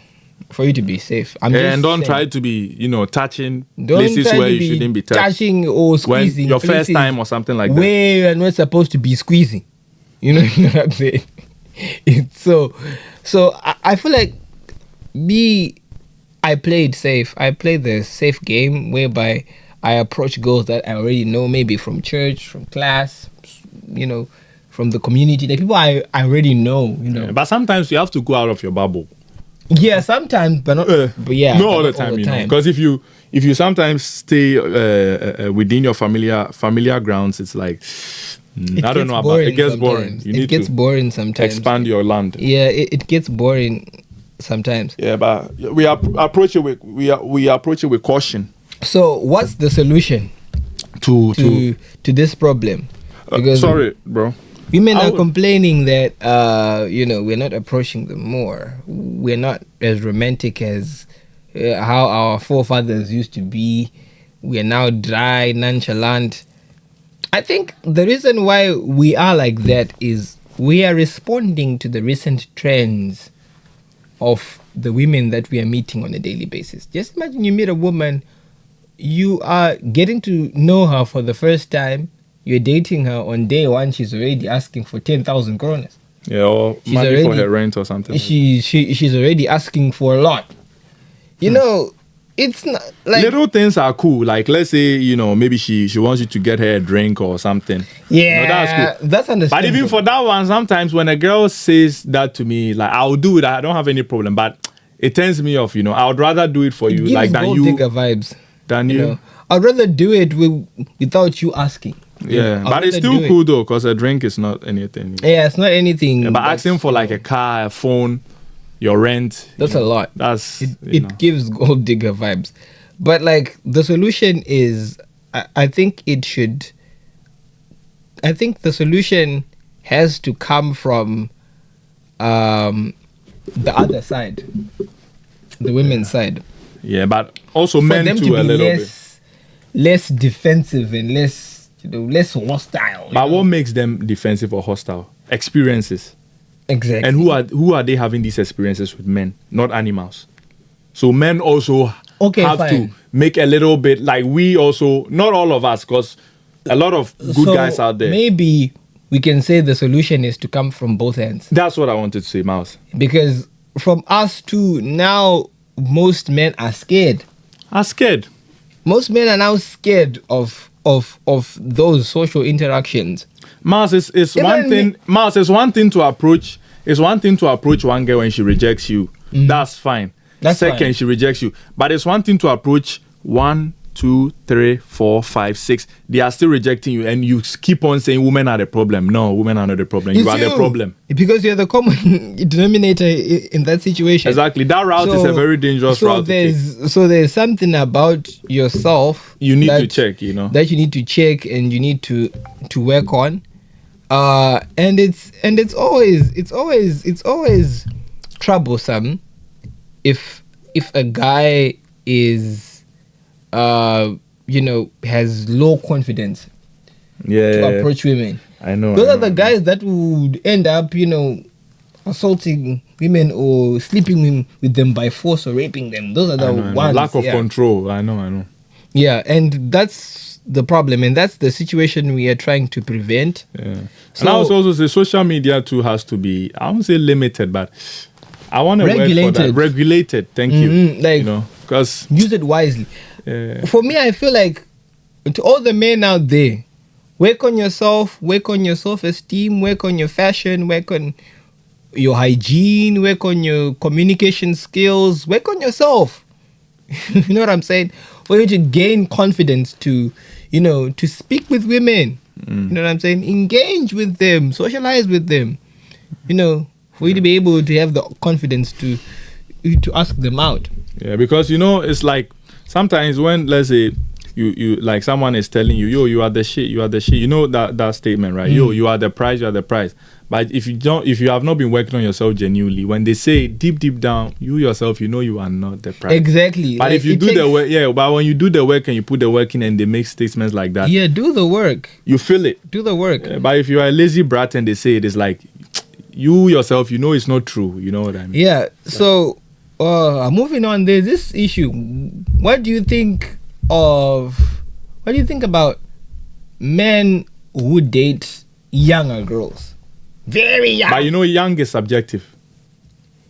for you to be safe. And don't try to be, touching places where you shouldn't be touching or squeezing. When your first time or something like that. Where you're not supposed to be squeezing. You know what I'm saying? So I feel like I played safe. I played the safe game whereby I approach girls that I already know, maybe from church, from class, from the community. The people I already know, Yeah, but sometimes you have to go out of your bubble. Yeah, sometimes, but not. But yeah, not all the time, Because if you sometimes stay within your familiar grounds, it's like I don't know about it. Gets boring. It gets boring sometimes. Expand your land. Yeah, it gets boring sometimes. Yeah, but we approach it with caution. So, what's the solution to this problem? Because sorry, bro. Women are complaining that we're not approaching them more. We're not as romantic as how our forefathers used to be. We are now dry, nonchalant. I think the reason why we are like that is we are responding to the recent trends of the women that we are meeting on a daily basis. Just imagine you meet a woman, you are getting to know her for the first time. You're dating her on day one. She's already asking for 10,000 kronas. Yeah, or money for her rent or something. She's already asking for a lot. It's not like little things are cool. Like let's say maybe she wants you to get her a drink or something. Yeah, that's cool. That's understandable. But even for that one, sometimes when a girl says that to me, like I'll do it. I don't have any problem. But it turns me off. I would rather do it for you, like than you. Digger vibes. Than you. I'd rather do it without you asking. Yeah, but it's still cool though, because a drink is not anything. Yeah, it's not anything. Yeah, but asking for like a car, a phone, your rent. That's a lot. It gives gold digger vibes. But like the solution is, I think the solution has to come from the other side, the women's side. Yeah, but also men too a little bit. Less defensive and less hostile. But what makes them defensive or hostile? Experiences. Exactly. And who are they having these experiences with? Men, not animals. So men also have to make a little bit, like we also, not all of us, because a lot of good guys out there. Maybe we can say the solution is to come from both ends. That's what I wanted to say, Miles. Because from us too, now most men are scared. Most men are now scared of those social interactions. Mars is one thing. Mars is one thing to approach. It's one thing to approach one girl when she rejects you. Mm-hmm. That's fine. Second, she rejects you. But it's one thing to approach 1, 2, 3, 4, 5, 6. They are still rejecting you, and you keep on saying women are the problem. No, women are not the problem. You are the problem. Because you're the common denominator in that situation. Exactly. That route is a very dangerous route. So there's something about yourself you need to check. That you need to check and you need to work on. And it's always troublesome if a guy is has low confidence to approach women. I know. Those are the guys that would end up, assaulting women or sleeping with them by force or raping them. Those are the ones. Lack of control. I know. Yeah, and that's the problem, and that's the situation we are trying to prevent. Yeah. So, and I would also say social media too has to be, I won't say limited, but I want to word for that. Regulated. Thank you. Because use it wisely. For me, I feel like to all the men out there, work on yourself, work on your self-esteem, work on your fashion, work on your hygiene, work on your communication skills, work on yourself. You know what I'm saying? For you to gain confidence to speak with women. You know what I'm saying? Engage with them, socialize with them. For you to be able to have the confidence to ask them out. Yeah, because it's like sometimes when, let's say, you like someone is telling you, yo, you are the shit, you are the shit. You know that statement, right? Yo, you are the prize, you are the prize. But if you have not been working on yourself genuinely, when they say deep down, you yourself, you know you are not the prize. Exactly. But like, if you do the work, but when you do the work and you put the work in and they make statements like that, do the work. You feel it. Do the work. But if you are a lazy brat and they say it, it's like you yourself, you know it's not true. You know what I mean? Yeah. So moving on, there's this issue. What do you think about men who date younger girls? Very young. But you know, young is subjective.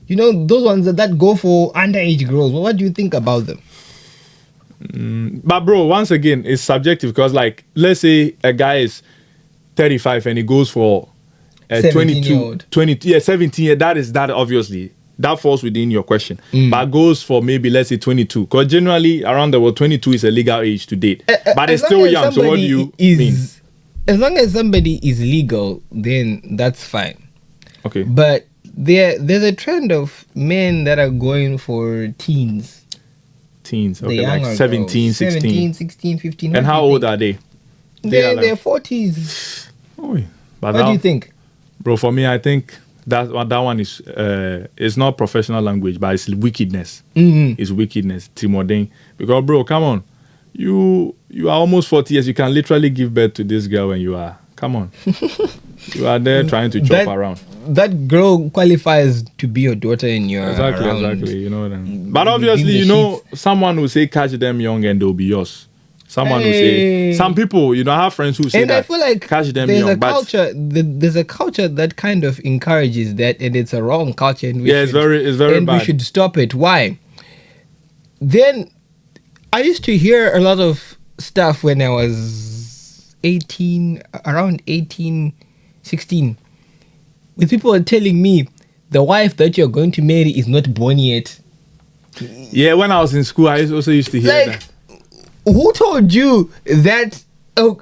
You know, those ones that go for underage girls. What do you think about them? But bro, once again, it's subjective because, like, let's say a guy is 35 and he goes for a 22, 17. That obviously that falls within your question. But goes for maybe, let's say, 22. Because generally around the world, 22 is a legal age to date. But it's still young. So what do you mean? As long as somebody is legal, then that's fine. Okay. But there's a trend of men that are going for teens. Okay, like 17, 16, 15. And how old are they? They're 40s. But what do you think? Bro, for me, I think that one is it's not professional language, but it's wickedness. It's wickedness, Timodin. Because, bro, come on. You are almost 40 years. You can literally give birth to this girl when you are. Come on. You are there trying to chop around. That girl qualifies to be your daughter in your Exactly. You know what I mean? But obviously, you know, someone will say catch them young and they'll be yours. Someone will say, some people, you know, I have friends who say and that. I feel like catch them there's young. There's a culture that kind of encourages that, and it's a wrong culture. And it's very bad. We should stop it. Why? Then I used to hear a lot of stuff when I was 18, around 18, 16. With people telling me the wife that you're going to marry is not born yet. Yeah, when I was in school, I also used to hear that. Who told you that a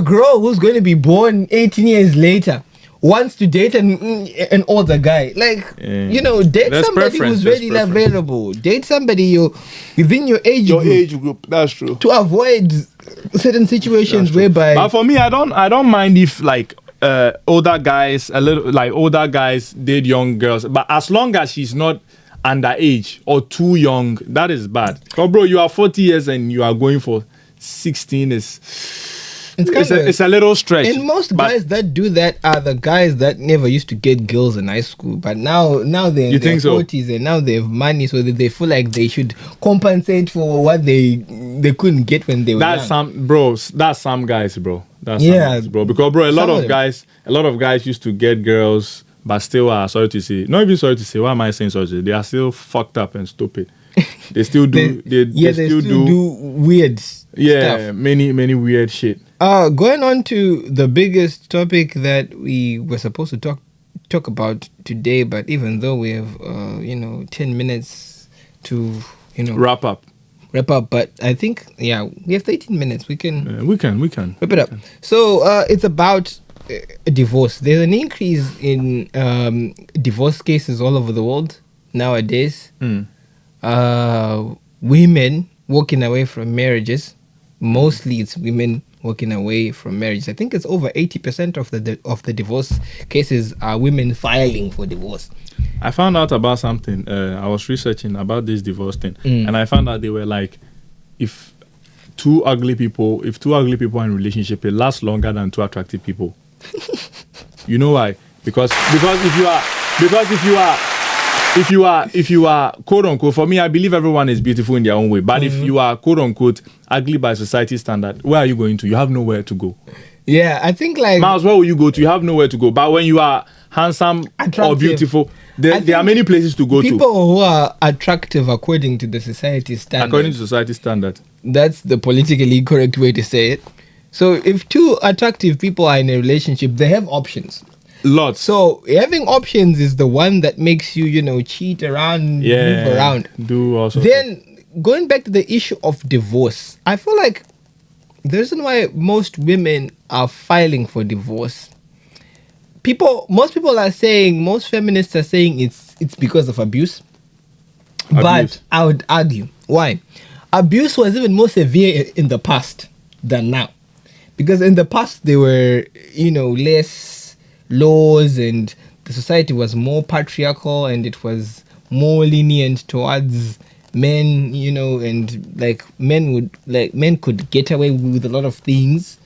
girl who's going to be born 18 years later wants to date an older guy? You know, date somebody who's readily available. Date somebody within your age group. That's true. To avoid certain situations whereby. But for me, I don't mind if older guys date young girls, but as long as she's not underage or too young, that is bad. Oh, bro, you are 40 years and you are going for 16 it's a little stretch. And most guys that do that are the guys that never used to get girls in high school, but now they're in their 40s and now they have money, so that they feel like they should compensate for what they couldn't get when they were young. That's some guys, bro. Some guys, bro. Because, bro, a lot of guys used to get girls, but still are, sorry to say, not even sorry to say, why am I saying sorry to say? They are still fucked up and stupid. They still do they still do weird stuff. many weird shit. Going on to the biggest topic that we were supposed to talk about today, but even though we have 10 minutes to wrap up, but I think we have 13 minutes. We can wrap it up. So it's about divorce. There's an increase in divorce cases all over the world nowadays. Women walking away from marriages. Mostly it's women walking away from marriage. I think it's over 80% of the divorce cases are women filing for divorce. I found out about something. I was researching about this divorce thing, and I found out they were like, if two ugly people are in a relationship, it lasts longer than two attractive people. You know why? Because if you are quote unquote, for me, I believe everyone is beautiful in their own way. But if you are quote unquote ugly by society standard, where are you going to? You have nowhere to go. Yeah, I think Miles, where will you go to? You have nowhere to go. But when you are handsome or beautiful, there are many places to go to. People who are attractive according to the society standard. According to society standard. That's the politically correct way to say it. So if two attractive people are in a relationship, they have options. Lots. So having options is the one that makes you, cheat around, move around. Do also. Then going back to the issue of divorce, I feel like the reason why most women are filing for divorce, most feminists are saying it's because of abuse. But I would argue, why? abuse was even more severe in the past than now. Because in the past, there were, less laws and the society was more patriarchal and it was more lenient towards men, and men could get away with a lot of things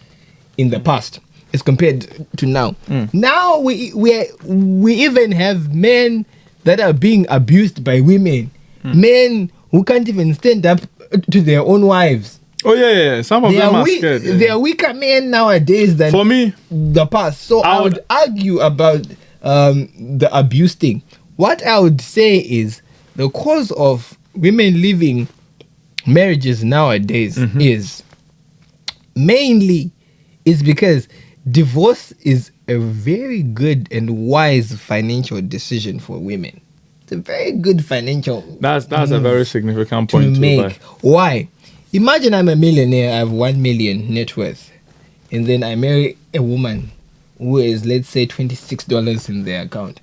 in the past as compared to now. Now we even have men that are being abused by women, men who can't even stand up to their own wives. Oh yeah. Some of them are scared. Yeah. They are weaker men nowadays than for me the past. So I would argue about the abuse thing. What I would say is the cause of women leaving marriages nowadays is mainly because divorce is a very good and wise financial decision for women. It's a very good financial. That's a very significant point to make. Why? Imagine I'm a millionaire. I have 1 million net worth, and then I marry a woman who is, let's say, $26 in their account.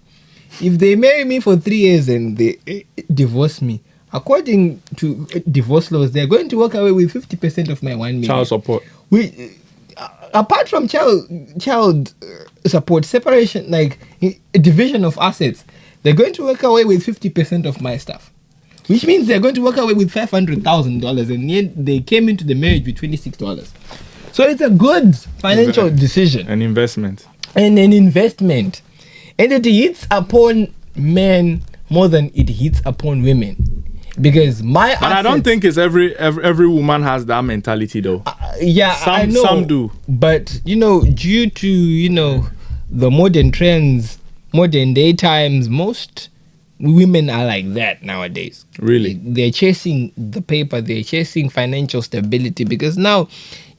If they marry me for 3 years and they divorce me, according to divorce laws, they're going to walk away with 50% of my 1 million. Child support. Apart from child support, separation, like division of assets, they're going to walk away with 50% of my stuff. Which means they're going to walk away with $500,000, and yet they came into the marriage with $26. So it's a good financial decision. An investment. And an investment. And it hits upon men more than it hits upon women. Because but I don't think it's every woman has that mentality though. I know. Some do. But, due to, the modern trends, modern day times, most women are like that nowadays. Really? They're chasing the paper. They're chasing financial stability. Because now,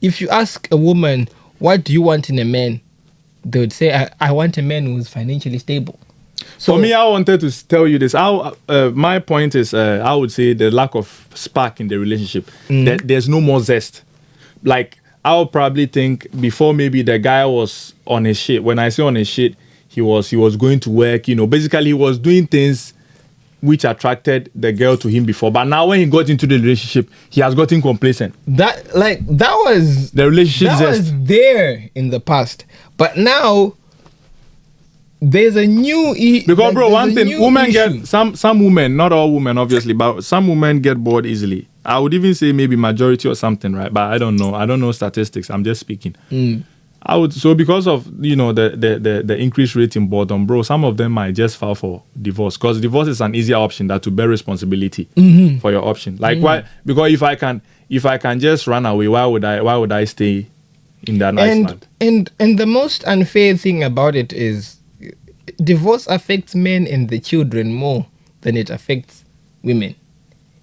if you ask a woman, what do you want in a man? They would say, I want a man who's financially stable. So, for me, I wanted to tell you this. My point is, I would say the lack of spark in the relationship. There's no more zest. Like, I would probably think before maybe the guy was on his shit. When I say on his shit, he was going to work, basically he was doing things which attracted the girl to him before. But now when he got into the relationship, he has gotten complacent. That was the relationship zest. Was there in the past. But now there's a new because bro, one thing, women get some women, not all women obviously, but some women get bored easily. I would even say maybe majority or something, right? But I don't know statistics. I'm just speaking. So because of the increased rate in boredom, bro, some of them might just file for divorce because divorce is an easier option than to bear responsibility for your option. Like why? Because if I can just run away, why would I stay in that nice land? And the most unfair thing about it is divorce affects men and the children more than it affects women.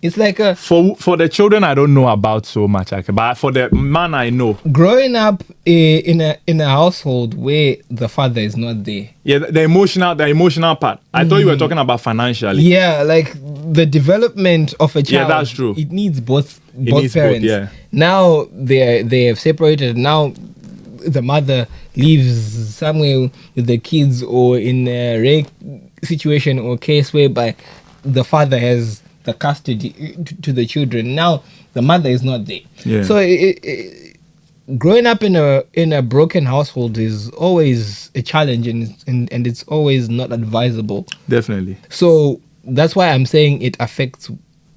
It's like for the children I don't know about so much, but for the man I know. Growing up in a household where the father is not there. Yeah, the emotional part. I thought you were talking about financially. Yeah, like the development of a child. Yeah, that's true. It needs both parents. Yeah. Now they have separated. Now the mother lives somewhere with the kids or in a rare situation or case whereby the father has the custody to the children. Now the mother is not there. Yeah. So growing up in a broken household is always a challenge and it's always not advisable. Definitely. So that's why I'm saying it affects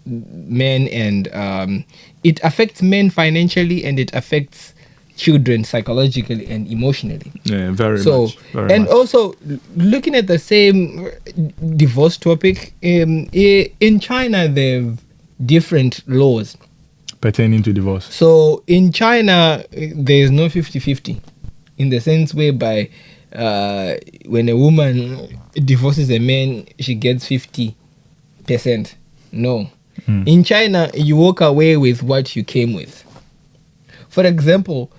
men and it affects men financially and it affects children psychologically and emotionally. Yeah, very much. Also looking at the same divorce topic, in China they have different laws pertaining to divorce. So in China there is no 50-50 in the sense whereby when a woman divorces a man she gets 50%. No. In China you walk away with what you came with. For example,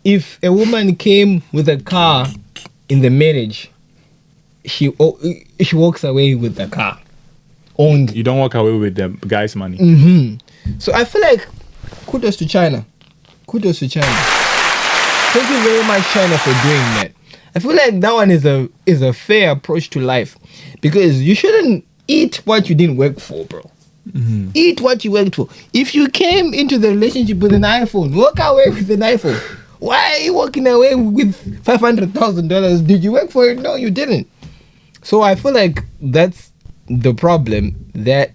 if a woman came with a car in the marriage, she walks away with the car. Owned. You don't walk away with the guy's money. So I feel like kudos to China. Thank you very much, China, for doing that. I feel like that one is a fair approach to life because you shouldn't eat what you didn't work for, bro. Eat what you worked for. If you came into the relationship with an iPhone, walk away with an iPhone. Why are you walking away with $500,000? Did you work for it? No, you didn't. So I feel like that's the problem that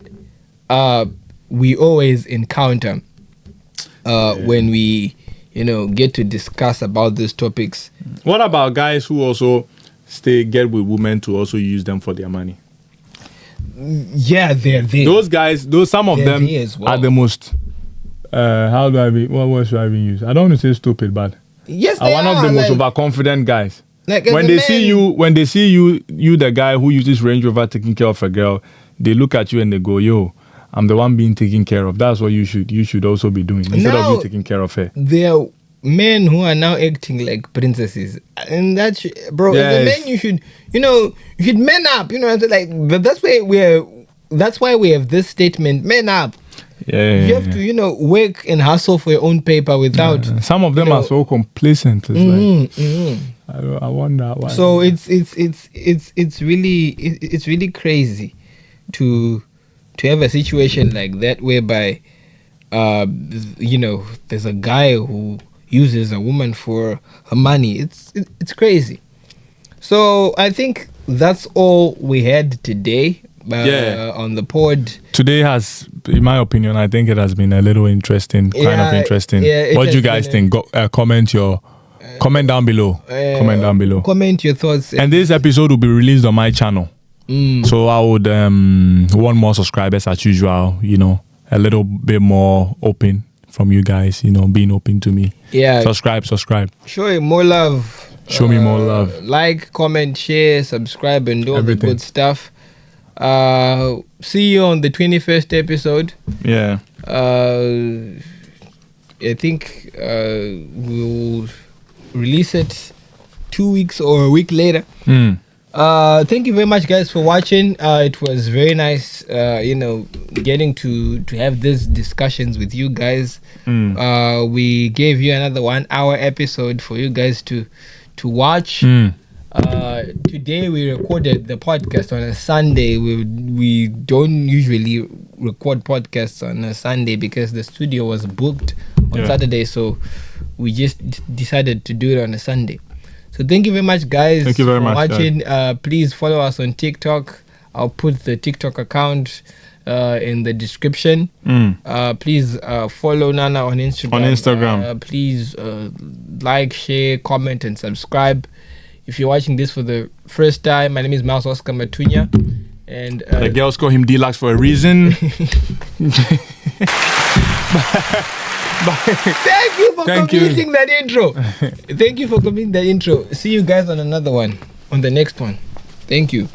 we always encounter when we, get to discuss about these topics. What about guys who also get with women to also use them for their money? Yeah, they're there. Those guys, some of them well. are the most. What word should I even use? I don't want to say stupid, but yes, are one of the most overconfident guys. When they see you, the guy who uses Range Rover taking care of a girl, they look at you and they go, "Yo, I'm the one being taken care of." That's what you should also be doing instead of you taking care of her. There are men who are now acting like princesses, and that's bro. Yes. As a man, you should man up. But that's why we have this statement: man up. You have to, work and hustle for your own paper without. Some of them are so complacent. It's I wonder why. So it's really crazy to have a situation like that whereby there's a guy who uses a woman for her money. It's crazy. So I think that's all we had today. On the pod. Today has, in my opinion, I think it has been a little interesting, kind of interesting. What do you guys think? Comment down below. Comment your thoughts. And this episode will be released on my channel. So I would want more subscribers as usual. A little bit more open from you guys. Being open to me. Yeah. Subscribe. Show you more love. Show me more love. Like, comment, share, subscribe, and do all the good stuff. See you on the 21st episode. Yeah. I think we'll release it 2 weeks or a week later. Thank you very much, guys, for watching. It was very nice, getting to have these discussions with you guys. We gave you another 1 hour episode for you guys to watch. Today we recorded the podcast on a Sunday. We don't usually record podcasts on a Sunday because the studio was booked on Saturday, so we just decided to do it on a Sunday. So thank you very much, guys. Thank you very much for watching. Please follow us on TikTok. I'll put the TikTok account in the description. Please follow Nana on Instagram. Please like, share, comment, and subscribe. If you're watching this for the first time, my name is Miles Oscar Matunya, and the girls call him Deluxe for a reason. Thank you for completing that intro. Thank you for completing that intro. See you guys on another one, on the next one. Thank you.